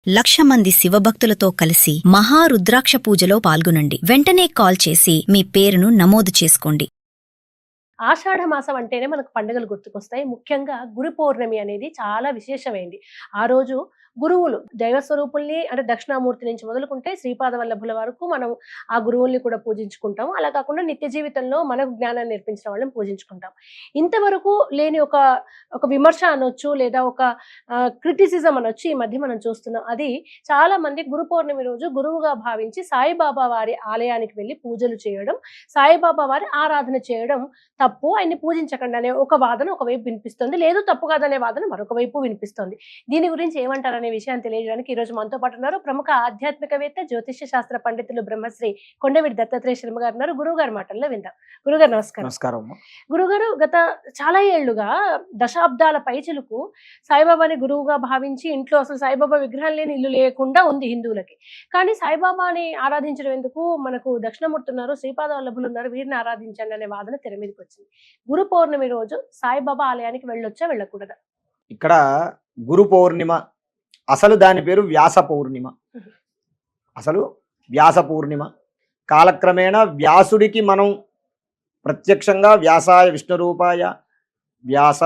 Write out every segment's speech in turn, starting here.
1,00,000 మంది శివభక్తులతో కలిసి మహారుద్రాక్ష పూజలో పాల్గొనండి. వెంటనే కాల్ చేసి మీ పేరును నమోదు చేసుకోండి. ఆషాఢ మాసం అంటేనే మనకు పండుగలు గుర్తుకొస్తాయి. ముఖ్యంగా గురు పౌర్ణమి అనేది చాలా విశేషమైంది. ఆ రోజు గురువులు దైవ స్వరూపుల్ని అంటే దక్షిణామూర్తి నుంచి మొదలుకుంటే శ్రీపాద వల్లభుల వరకు మనం ఆ గురువుల్ని కూడా పూజించుకుంటాం. అలా కాకుండా నిత్య జీవితంలో మనకు జ్ఞానాన్ని నేర్పించిన వాళ్ళని పూజించుకుంటాం. ఇంతవరకు లేని ఒక విమర్శ అనొచ్చు, లేదా ఒక క్రిటిసిజం అనొచ్చు ఈ మధ్య మనం చూస్తున్నాం. అది చాలా మంది గురు పౌర్ణమి రోజు గురువుగా భావించి సాయిబాబా వారి ఆలయానికి వెళ్ళి పూజలు చేయడం, సాయిబాబా వారి ఆరాధన చేయడం తప్పు, ఆయన్ని పూజించకండి అనే ఒక వాదన ఒకవైపు వినిపిస్తుంది. లేదు తప్పు కాదనే వాదన మరొక వైపు వినిపిస్తుంది. దీని గురించి ఏమంటారనే విషయాన్ని తెలియజేయడానికి ఈ రోజు మనతో పాటు ఉన్నారు ప్రముఖ ఆధ్యాత్మికవేత్త, జ్యోతిష్య శాస్త్ర పండితులు బ్రహ్మశ్రీ కొండవీటి దత్తాత్రేయ శర్మ గారు ఉన్నారు. గురువు గారి మాటల్లో విందాం. గురుగారు నమస్కారం. నమస్కారం. గురుగారు, గత చాలా ఏళ్లుగా దశాబ్దాల పైచిలకు సాయిబాబాని గురువుగా భావించి ఇంట్లో అసలు సాయిబాబా విగ్రహం లేని ఇల్లు లేకుండా ఉంది హిందువులకి. కానీ సాయిబాబాని ఆరాధించడం ఎందుకు, మనకు దక్షిణమూర్తి ఉన్నారు, శ్రీపాద వల్లభులు ఉన్నారు, వీరిని ఆరాధించండి అనే వాదన తెర మీదకి వచ్చింది. గురు పౌర్ణమి రోజు సాయిబాబా ఆలయానికి వెళ్ళొచ్చా వెళ్ళకూడదా? ఇక్కడ గురు పౌర్ణిమ అసలు దాని పేరు వ్యాస పౌర్ణిమ. అసలు వ్యాస పూర్ణిమ. కాలక్రమేణా వ్యాసుడికి మనం ప్రత్యక్షంగా వ్యాసాయ విష్ణు రూపాయ వ్యాస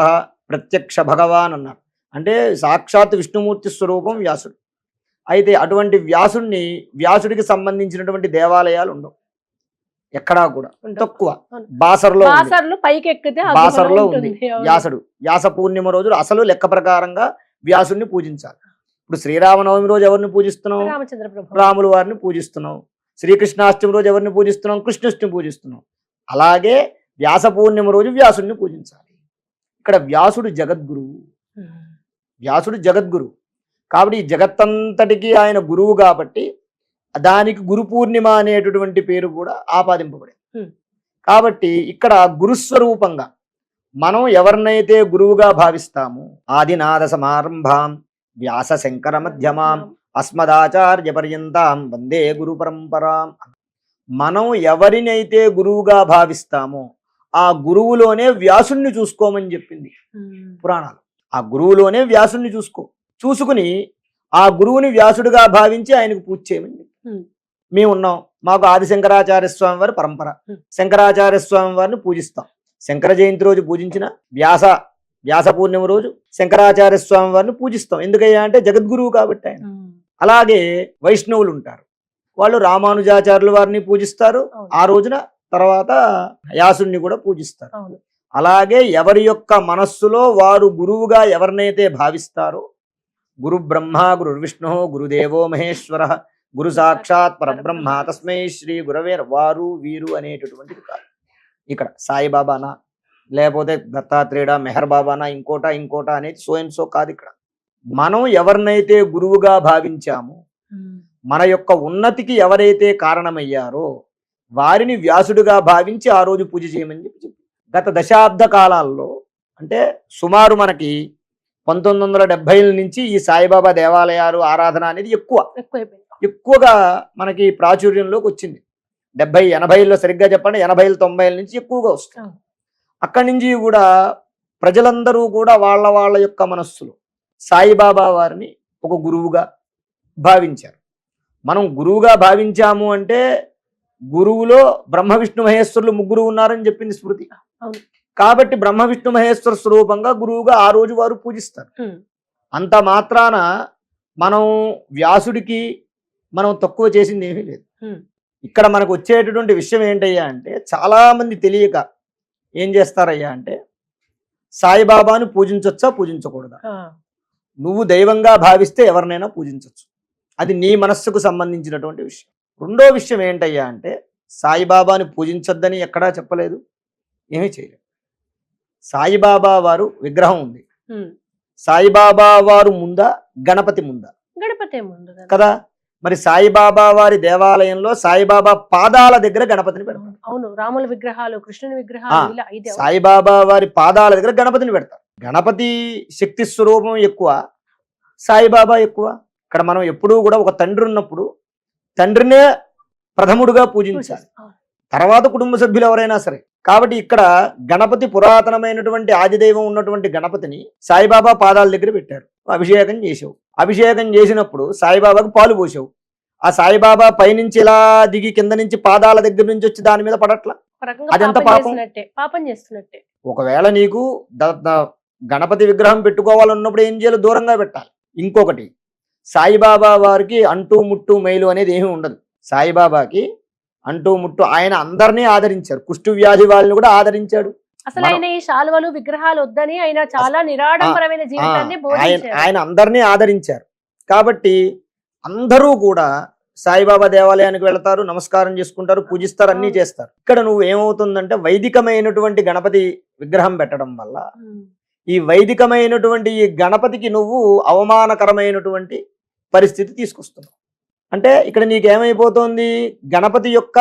ప్రత్యక్ష భగవాన్ అన్నారు. అంటే సాక్షాత్ విష్ణుమూర్తి స్వరూపం వ్యాసుడు. అయితే అటువంటి వ్యాసుడికి సంబంధించినటువంటి దేవాలయాలు ఉండవు ఎక్కడా కూడా, తక్కువ. బాసర్లో ఉంది వ్యాసుడు. వ్యాస పూర్ణిమ రోజు అసలు లెక్క ప్రకారంగా వ్యాసుడిని పూజించాలి. ఇప్పుడు శ్రీరామనవమి రోజు ఎవరిని పూజిస్తున్నాం? రాములు వారిని పూజిస్తున్నాం. శ్రీకృష్ణాష్టమి రోజు ఎవరిని పూజిస్తున్నాం? కృష్ణుడిని పూజిస్తున్నాం. అలాగే వ్యాస పూర్ణిమ రోజు వ్యాసుడిని పూజించాలి. ఇక్కడ వ్యాసుడు జగద్గురువు. వ్యాసుడు జగద్గురువు కాబట్టి ఈ జగత్తంతటికి ఆయన గురువు కాబట్టి దానికి గురు పూర్ణిమ అనేటటువంటి పేరు కూడా ఆపాదింపబడింది. కాబట్టి ఇక్కడ గురుస్వరూపంగా మనం ఎవరినైతే గురువుగా భావిస్తామో ఆదినాథ సమారంభాం వ్యాస శంకర మధ్యమాం అస్మదాచార్య పర్యంతాం వందే గురు పరంపరాం. మనం ఎవరినైతే గురువుగా భావిస్తామో ఆ గురువులోనే వ్యాసుణ్ణి చూసుకోమని చెప్పింది పురాణాలు. ఆ గురువులోనే వ్యాసుణ్ణి చూసుకుని ఆ గురువుని వ్యాసుడిగా భావించి ఆయనకు పూజ చేయమని చెప్పి మేము ఉన్నాం. మాకు ఆది శంకరాచార్య స్వామి వారి పరంపర. శంకరాచార్య స్వామి వారిని పూజిస్తాం. శంకర జయంతి రోజు పూజించిన వ్యాస పూర్ణిమ రోజు శంకరాచార్య స్వామి వారిని పూజిస్తాం. ఎందుకయ్యా అంటే జగద్గురువు కాబట్టి ఆయన. అలాగే వైష్ణవులు ఉంటారు, వాళ్ళు రామానుజాచార్యుల వారిని పూజిస్తారు ఆ రోజున. తర్వాత వ్యాసుడిని కూడా పూజిస్తారు. అలాగే ఎవరి యొక్క మనస్సులో వారు గురువుగా ఎవరినైతే భావిస్తారో, గురు బ్రహ్మ గురు విష్ణు గురుదేవో మహేశ్వర గురు సాక్షాత్ పరబ్రహ్మ తస్మై శ్రీ గురవే, వారు వీరు అనేటటువంటిది కాదు. ఇక్కడ సాయిబాబానా లేకపోతే దత్తాత్రేయుడా మెహర్ బాబానా ఇంకోట అనేది సో కాదు. ఇక్కడ మనం ఎవరినైతే గురువుగా భావించామో, మన యొక్క ఉన్నతికి ఎవరైతే కారణమయ్యారో వారిని వ్యాసుడిగా భావించి ఆ రోజు పూజ చేయమని చెప్పి గత దశాబ్ద కాలాల్లో, అంటే సుమారు మనకి 1970ల నుంచి ఈ సాయిబాబా దేవాలయాలు ఆరాధన అనేది ఎక్కువగా మనకి ప్రాచుర్యంలోకి వచ్చింది. 70-80ల్లో సరిగ్గా చెప్పండి, 80-90ల నుంచి ఎక్కువగా వస్తుంది. అక్కడి నుంచి కూడా ప్రజలందరూ కూడా వాళ్ళ యొక్క మనస్సులో సాయిబాబా వారిని ఒక గురువుగా భావించారు. మనం గురువుగా భావించాము అంటే గురువులో బ్రహ్మ విష్ణు మహేశ్వరులు ముగ్గురు ఉన్నారని చెప్పింది స్మృతి. కాబట్టి బ్రహ్మ విష్ణు మహేశ్వర స్వరూపంగా గురువుగా ఆ రోజు వారు పూజిస్తారు. అంత మాత్రాన మనం వ్యాసుడికి మనం తక్కువ చేసింది ఏమీ లేదు. ఇక్కడ మనకు వచ్చేటటువంటి విషయం ఏంటయ్యా అంటే, చాలా మంది తెలియక ఏం చేస్తారయ్యా అంటే, సాయిబాబాను పూజించొచ్చా పూజించకూడదా? నువ్వు దైవంగా భావిస్తే ఎవరినైనా పూజించవచ్చు, అది నీ మనస్సుకు సంబంధించినటువంటి విషయం. రెండో విషయం ఏంటయ్యా అంటే, సాయిబాబాను పూజించొద్దని ఎక్కడా చెప్పలేదు, ఏమీ చేయలేదు. సాయిబాబా వారు విగ్రహం ఉంది, సాయిబాబా వారు ముందా గణపతి ముందా? గణపతి కదా. మరి సాయిబాబా వారి దేవాలయంలో సాయిబాబా పాదాల దగ్గర గణపతిని పెడతారు. అవును, రాముల విగ్రహాలు, కృష్ణుని విగ్రహాలు, సాయిబాబా వారి పాదాల దగ్గర గణపతిని పెడతారు. గణపతి శక్తి స్వరూపం ఎక్కువ, సాయిబాబా ఎక్కువ. ఇక్కడ మనం ఎప్పుడూ కూడా ఒక తండ్రి ఉన్నప్పుడు తండ్రినే ప్రథముడుగా పూజించాలి, తర్వాత కుటుంబ సభ్యులు ఎవరైనా సరే. కాబట్టి ఇక్కడ గణపతి పురాతనమైనటువంటి ఆదిదైవం ఉన్నటువంటి గణపతిని సాయిబాబా పాదాల దగ్గర పెట్టారు. అభిషేకం చేసావు, అభిషేకం చేసినప్పుడు సాయిబాబాకు పాలు పోసావు, ఆ సాయిబాబా పైనుంచి ఇలా దిగి కింద నుంచి పాదాల దగ్గర నుంచి వచ్చి దాని మీద పడట్లా, ఒక రకంగా అదెంత పాపం పాపం? చేసినట్టే, పాపం చేస్తున్నట్టే. ఒకవేళ నీకు గణపతి విగ్రహం పెట్టుకోవాలన్నప్పుడు ఏం చేయాలి, దూరంగా పెట్టాలి. ఇంకొకటి, సాయిబాబా వారికి అంటూ ముట్టు మైలు అనేది ఏమీ ఉండదు. సాయిబాబాకి అంటూ ముట్టు, ఆయన అందరినీ ఆదరించారు, కుష్టు వ్యాధి వాళ్ళని కూడా ఆదరించాడు. అసలు ఆయన ఈ శాలువలు విగ్రహాలు వద్దని ఆయన చాలా నిరాడంబరమైన జీవితాన్ని బోధించారు. ఆయన అందరినీ ఆదరించారు. కాబట్టి అందరూ కూడా సాయిబాబా దేవాలయానికి వెళతారు, నమస్కారం చేసుకుంటారు, పూజిస్తారు, అన్నీ చేస్తారు. ఇక్కడ నువ్వు ఏమవుతుందంటే వైదికమైనటువంటి గణపతి విగ్రహం పెట్టడం వల్ల ఈ వైదికమైనటువంటి ఈ గణపతికి నువ్వు అవమానకరమైనటువంటి పరిస్థితి తీసుకొస్తున్నావు. అంటే ఇక్కడ నీకేమైపోతుంది, గణపతి యొక్క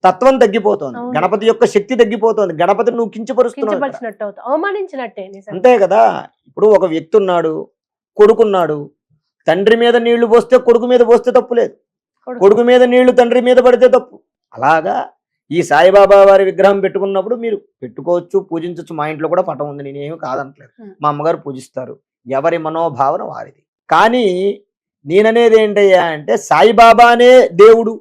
తత్వం తగ్గిపోతుంది, గణపతి యొక్క శక్తి తగ్గిపోతుంది, గణపతిని నువ్వు కించపరుస్తున్నావు, అవమానించినట్టే. అంతే కదా. ఇప్పుడు ఒక వ్యక్తి ఉన్నాడు, కొడుకున్నాడు, తండ్రి మీద నీళ్లు పోస్తే కొడుకు మీద పోస్తే తప్పు లేదు, కొడుకు మీద నీళ్లు తండ్రి మీద పడితే తప్పు. అలాగా ఈ సాయిబాబా వారి విగ్రహం పెట్టుకున్నప్పుడు మీరు పెట్టుకోవచ్చు, పూజించవచ్చు. మా ఇంట్లో కూడా పటం ఉంది, నేనేమి కాదనట్లేదు, మా అమ్మగారు పూజిస్తారు, ఎవరి మనోభావన వారిది. కానీ నేననేది ఏంటయ్యా అంటే సాయిబాబానే దేవుడు,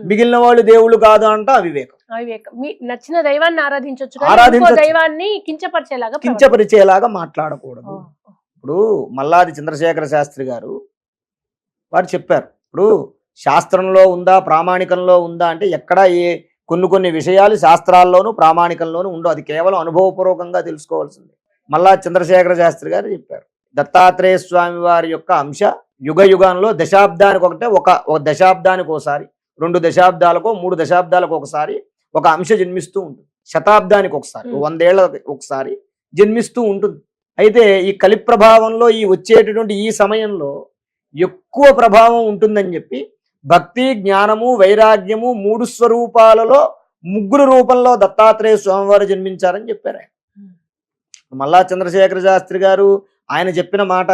మిగిలిన వాళ్ళు దేవుళ్ళు కాదు అంట అవివేకం. నచ్చిన దైవాన్ని ఆరాధించవచ్చు, దైవాన్ని కించపరిచేలాగా మాట్లాడకూడదు. ఇప్పుడు మల్లాది చంద్రశేఖర శాస్త్రి గారు వారు చెప్పారు, ఇప్పుడు శాస్త్రంలో ఉందా ప్రామాణికంలో ఉందా అంటే ఎక్కడ కొన్ని విషయాలు శాస్త్రాల్లోనూ ప్రామాణికంలోనూ ఉండవు, అది కేవలం అనుభవపూర్వకంగా తెలుసుకోవాల్సింది. మల్లాది చంద్రశేఖర శాస్త్రి గారు చెప్పారు, దత్తాత్రేయ స్వామి వారి యొక్క అంశ యుగ యుగంలో దశాబ్దానికి ఒకటే, ఒక దశాబ్దానికి ఒకసారి, 2 దశాబ్దాలకో 3 దశాబ్దాలకు ఒకసారి ఒక అంశ జన్మిస్తూ ఉంటుంది, శతాబ్దానికి ఒకసారి, 100 ఏళ్ళకి ఒకసారి జన్మిస్తూ ఉంటుంది. అయితే ఈ కలి ప్రభావంలో ఈ వచ్చేటటువంటి ఈ సమయంలో ఎక్కువ ప్రభావం ఉంటుందని చెప్పి భక్తి, జ్ఞానము, వైరాగ్యము 3 స్వరూపాలలో 3 రూపంలో దత్తాత్రేయ స్వామివారు జన్మించారని చెప్పారు ఆయన. మల్లా చంద్రశేఖర శాస్త్రి గారు ఆయన చెప్పిన మాట,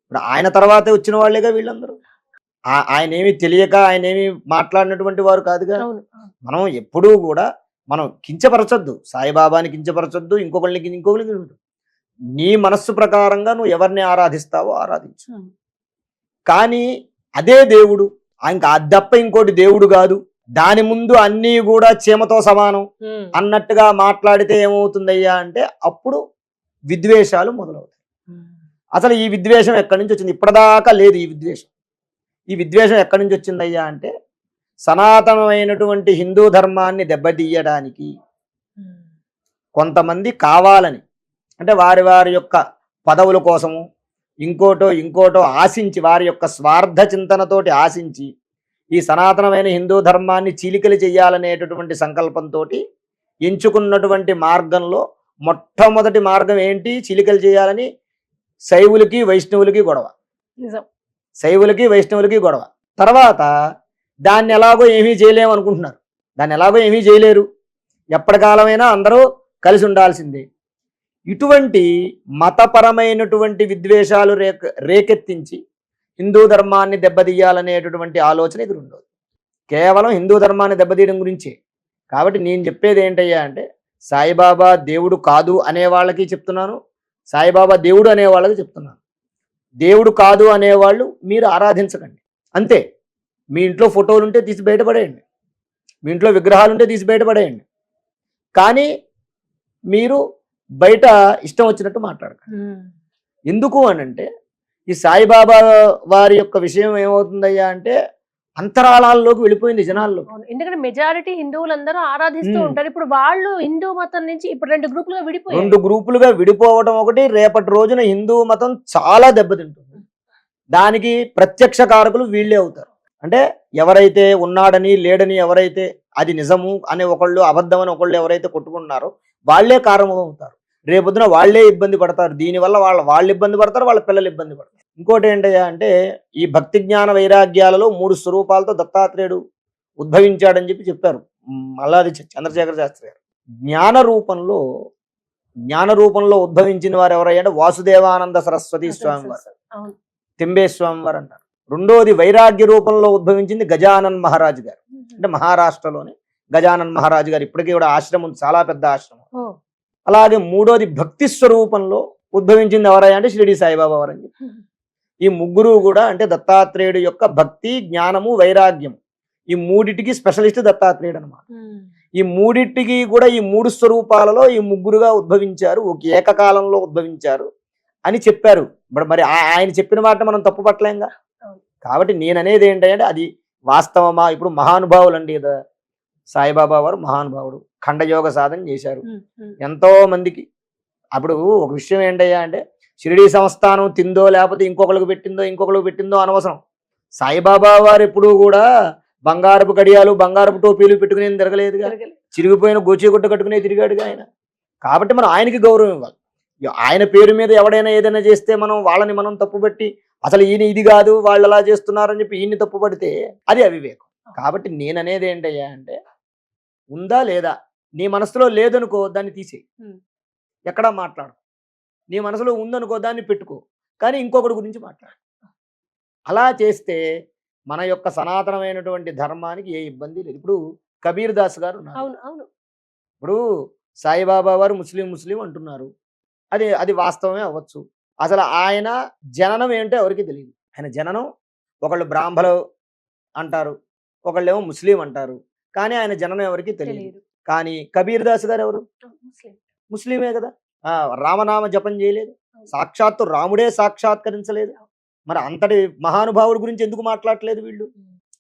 ఇప్పుడు ఆయన తర్వాతే వచ్చిన వాళ్ళేగా వీళ్ళందరూ. ఆయన ఏమి తెలియక ఆయన ఏమి మాట్లాడినటువంటి వారు కాదుగా. మనం ఎప్పుడూ కూడా మనం కించపరచొద్దు, సాయిబాబాని కించపరచొద్దు, ఇంకొకరికి నీ మనస్సు ప్రకారంగా నువ్వు ఎవరిని ఆరాధిస్తావో ఆరాధించు. కానీ అదే దేవుడు, ఇంకా అద్దప్ప ఇంకోటి దేవుడు కాదు, దాని ముందు అన్నీ కూడా చీమతో సమానం అన్నట్టుగా మాట్లాడితే ఏమవుతుందయ్యా అంటే అప్పుడు విద్వేషాలు మొదలవుతాయి. అసలు ఈ విద్వేషం ఎక్కడి నుంచి వచ్చింది? ఇప్పటిదాకా లేదు ఈ విద్వేషం ఎక్కడి నుంచి వచ్చిందయ్యా అంటే సనాతనమైనటువంటి హిందూ ధర్మాన్ని దెబ్బతీయడానికి కొంతమంది కావాలని, అంటే వారి యొక్క పదవుల కోసము ఇంకోటో ఆశించి, వారి యొక్క స్వార్థ చింతనతోటి ఆశించి ఈ సనాతనమైన హిందూ ధర్మాన్ని చీలికలు చెయ్యాలనేటటువంటి సంకల్పంతో ఎంచుకున్నటువంటి మార్గంలో మొట్టమొదటి మార్గం ఏంటి? చీలికలు చేయాలని శైవులకి వైష్ణవులకి గొడవ, శైవులకి వైష్ణవులకి గొడవ. తర్వాత దాన్ని ఎలాగో ఏమీ చేయలేమనుకుంటున్నారు, దాన్ని ఎలాగో ఏమీ చేయలేరు, ఎప్పటికాలమైనా అందరూ కలిసి ఉండాల్సిందే. ఇటువంటి మతపరమైనటువంటి విద్వేషాలు రేకెత్తించి హిందూ ధర్మాన్ని దెబ్బతీయాలనేటటువంటి ఆలోచన ఎదురుండదు, కేవలం హిందూ ధర్మాన్ని దెబ్బతీయడం గురించే. కాబట్టి నేను చెప్పేది ఏంటయ్యా అంటే సాయిబాబా దేవుడు కాదు అనే వాళ్ళకి చెప్తున్నాను, సాయిబాబా దేవుడు అనే వాళ్ళకి చెప్తున్నాను. దేవుడు కాదు అనేవాళ్ళు మీరు ఆరాధించకండి, అంతే. మీ ఇంట్లో ఫోటోలు ఉంటే తీసి బయటపడేయండి, మీ ఇంట్లో విగ్రహాలు ఉంటే తీసి బయటపడేయండి, కానీ మీరు బయట ఇష్టం వచ్చినట్టు మాట్లాడకండి. ఎందుకు అనంటే ఈ సాయిబాబా వారి యొక్క విషయం ఏమవుతుందయ్యా అంటే అంతరాళాల్లోకి వెళ్ళిపోయింది జనాల్లో. ఎందుకంటే మెజారిటీ హిందువులందరూ ఆరాధిస్తూ ఉంటారు. ఇప్పుడు వాళ్ళు హిందూ మతం నుంచి ఇప్పుడు 2 గ్రూపులుగా విడిపోవడం ఒకటి, రేపటి రోజున హిందూ మతం చాలా దెబ్బతింటుంది. దానికి ప్రత్యక్ష కారకులు వీళ్ళే అవుతారు. అంటే ఎవరైతే ఉన్నాడని లేడని, ఎవరైతే అది నిజము అనే ఒకళ్ళు, అబద్ధం అని ఒకళ్ళు ఎవరైతే కొట్టుకుంటున్నారో వాళ్లే కారణం అవుతారు. రేపొద్దున వాళ్లే ఇబ్బంది పడతారు. దీనివల్ల వాళ్ళు ఇబ్బంది పడతారు, వాళ్ళ పిల్లలు ఇబ్బంది పడతారు. ఇంకోటి ఏంటయ్యా అంటే ఈ భక్తి జ్ఞాన వైరాగ్యాలలో 3 స్వరూపాలతో దత్తాత్రేయుడు ఉద్భవించాడని చెప్పారు మల్లాది చంద్రశేఖర శాస్త్రి గారు. జ్ఞాన రూపంలో ఉద్భవించిన వారు ఎవరయ్యా అంటే వాసుదేవానంద సరస్వతి స్వామి వారు, తింబే స్వామి వారు అంటారు. రెండోది వైరాగ్య రూపంలో ఉద్భవించింది గజానన్ మహారాజు గారు, అంటే మహారాష్ట్రలోని గజానన్ మహారాజు గారు. ఇప్పటికీ కూడా ఆశ్రమం, చాలా పెద్ద ఆశ్రమం. అలాగే మూడోది భక్తి స్వరూపంలో ఉద్భవించింది ఎవరయ్యా అంటే షిరిడి సాయిబాబా వారు అని చెప్పి. ఈ ముగ్గురు కూడా అంటే దత్తాత్రేయుడు యొక్క భక్తి, జ్ఞానము, వైరాగ్యం ఈ మూడిటికి స్పెషలిస్ట్ దత్తాత్రేయుడు అనమాట. ఈ మూడిటికి కూడా ఈ 3 స్వరూపాలలో ఈ ముగ్గురుగా ఉద్భవించారు, ఒక ఏకకాలంలో ఉద్భవించారు అని చెప్పారు. మరి ఆయన చెప్పిన మాట మనం తప్పు పట్టలేంగా. కాబట్టి నేను అనేది ఏంటంటే అది వాస్తవమా? ఇప్పుడు మహానుభావులు అండి కదా, సాయిబాబా వారు మహానుభావుడు, ఖండయోగ సాధన చేశారు ఎంతో మందికి. అప్పుడు ఒక విషయం ఏంటయ్యా అంటే షిరిడీ సంస్థానం తిందో లేకపోతే ఇంకొకరికి పెట్టిందో అనవసరం. సాయిబాబా వారు ఎప్పుడూ కూడా బంగారపు గడియాలు, బంగారపు టోపీలు పెట్టుకునే తిరగలేదుగా, చిరిగిపోయిన గోచిగుడ్డ కట్టుకునే తిరిగాడుగా ఆయన. కాబట్టి మనం ఆయనకి గౌరవం ఇవ్వాలి. ఆయన పేరు మీద ఎవడైనా ఏదైనా చేస్తే వాళ్ళని మనం తప్పుపట్టి అసలు ఈయన ఇది కాదు వాళ్ళు అలా చేస్తున్నారని చెప్పి ఈయన్ని తప్పుపడితే అది అవివేకం. కాబట్టి నేననేది ఏంటయ్యా అంటే ఉందా లేదా, నీ మనసులో లేదనుకో దాన్ని తీసేయి, ఎక్కడా మాట్లాడు. నీ మనసులో ఉందనుకో దాన్ని పెట్టుకో, కానీ ఇంకొకటి గురించి మాట్లాడు. అలా చేస్తే మన యొక్క సనాతనమైనటువంటి ధర్మానికి ఏ ఇబ్బంది లేదు. ఇప్పుడు కబీర్ దాస్ గారు ఉన్నారు. ఇప్పుడు సాయిబాబా వారు ముస్లిం అంటున్నారు, అది వాస్తవమే అవ్వచ్చు. అసలు ఆయన జననం ఏంటో ఎవరికి తెలియదు. ఆయన జననం ఒకళ్ళు బ్రాహ్మలు అంటారు, ఒకళ్ళేమో ముస్లిం అంటారు, కానీ ఆయన జననం ఎవరికి తెలియదు. కానీ కబీర్ దాస్ గారు ఎవరు? ముస్లిమే కదా. రామనామ జపం చేయలేదు, సాక్షాత్తు రాముడే సాక్షాత్కరించలేదు. మరి అంతటి మహానుభావుడి గురించి ఎందుకు మాట్లాడలేదు వీళ్ళు?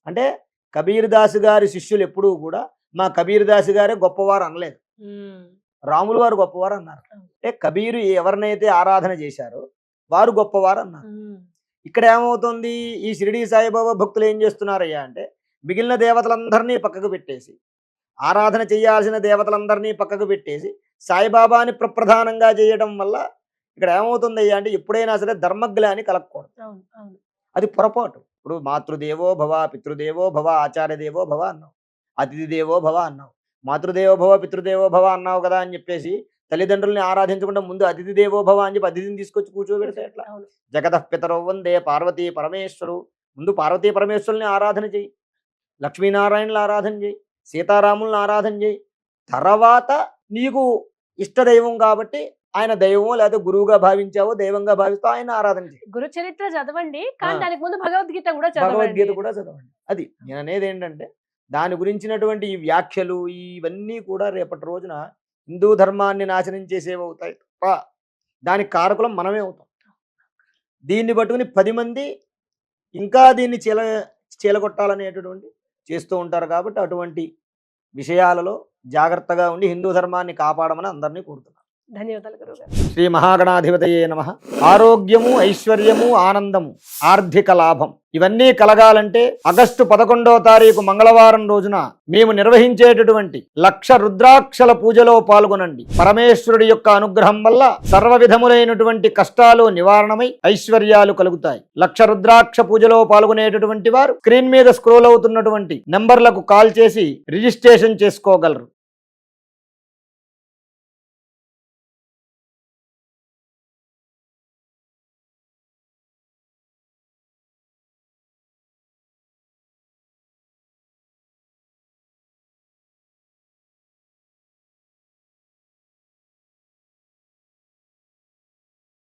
అంటే కబీర్ దాస్ గారి శిష్యులు ఎప్పుడూ కూడా మా కబీర్ దాస్ గారే గొప్పవారు అనలేదు, రాములు వారు గొప్పవారు అన్నారు. అంటే కబీరు ఎవరినైతే ఆరాధన చేశారో వారు గొప్పవారు అన్నారు. ఇక్కడ ఏమవుతుంది, ఈ షిరిడీ సాయిబాబా భక్తులు ఏం చేస్తున్నారయ్యా అంటే మిగిలిన దేవతలందరినీ పక్కకు పెట్టేసి, ఆరాధన చేయాల్సిన దేవతలందరినీ పక్కకు పెట్టేసి సాయిబాబాని ప్రప్రధానంగా చేయడం వల్ల ఇక్కడ ఏమవుతుందయ్యా అంటే ఎప్పుడైనా సరే ధర్మగ్లాని కలగకూడదు. అది పొరపాటు. ఇప్పుడు మాతృదేవో భవ, పితృదేవో భవ, ఆచార్యదేవో భవ అన్నావు, అతిథి దేవో భవ అన్నావు, మాతృదేవో భవ పితృదేవో భవ అన్నావు కదా అని చెప్పేసి తల్లిదండ్రుల్ని ఆరాధించకుండా ముందు అతిథి దేవో భవ అని చెప్పి అతిథిని తీసుకొచ్చి కూర్చోబెడితే ఎట్లా? జగతః పితరౌ వందే పార్వతీ పరమేశ్వరు. ముందు పార్వతీ పరమేశ్వరుల్ని ఆరాధన చేయి, లక్ష్మీనారాయణుల ఆరాధన చేయి, సీతారాములను ఆరాధన చేయి. తర్వాత నీకు ఇష్టదైవం కాబట్టి ఆయన దైవమో లేదా గురువుగా భావించావో దైవంగా భావిస్తావు, ఆయన ఆరాధన చేయి. గురు చరిత్ర చదవండి, కానీ దానికి ముందు భగవద్గీత కూడా చదవండి. అది నేను అనేది ఏంటంటే దాని గురించినటువంటి ఈ వ్యాఖ్యలు ఇవన్నీ కూడా రేపటి రోజున హిందూ ధర్మాన్ని నాశనం చేసేవవుతాయి తప్ప దానికి కారకులం మనమే అవుతాం. దీన్ని పట్టుకుని 10 మంది ఇంకా దీన్ని చీలగొట్టాలనేటటువంటి చేస్తూ ఉంటారు. కాబట్టి అటువంటి విషయాలలో జాగ్రత్తగా ఉండి హిందూ ధర్మాన్ని కాపాడమని అందరినీ కోరుతున్నాను. ధన్యవాదాలు గురువుగారు. శ్రీ మహాగణాధిపతయే నమః. ఆరోగ్యము, ఐశ్వర్యము, ఆనందము, ఆర్థిక లాభం ఇవన్నీ కలగాలంటే ఆగస్టు 11వ తారీఖు మంగళవారం రోజున మేము నిర్వహించేటటువంటి 1,00,000 రుద్రాక్షల పూజలో పాల్గొనండి. పరమేశ్వరుడి యొక్క అనుగ్రహం వల్ల సర్వ విధములైనటువంటి కష్టాలు నివారణమై ఐశ్వర్యాలు కలుగుతాయి. 1,00,000 రుద్రాక్ష పూజలో పాల్గొనేటటువంటి వారు స్క్రీన్ మీద స్క్రోల్ అవుతున్నటువంటి నంబర్లకు కాల్ చేసి రిజిస్ట్రేషన్ చేసుకోగలరు.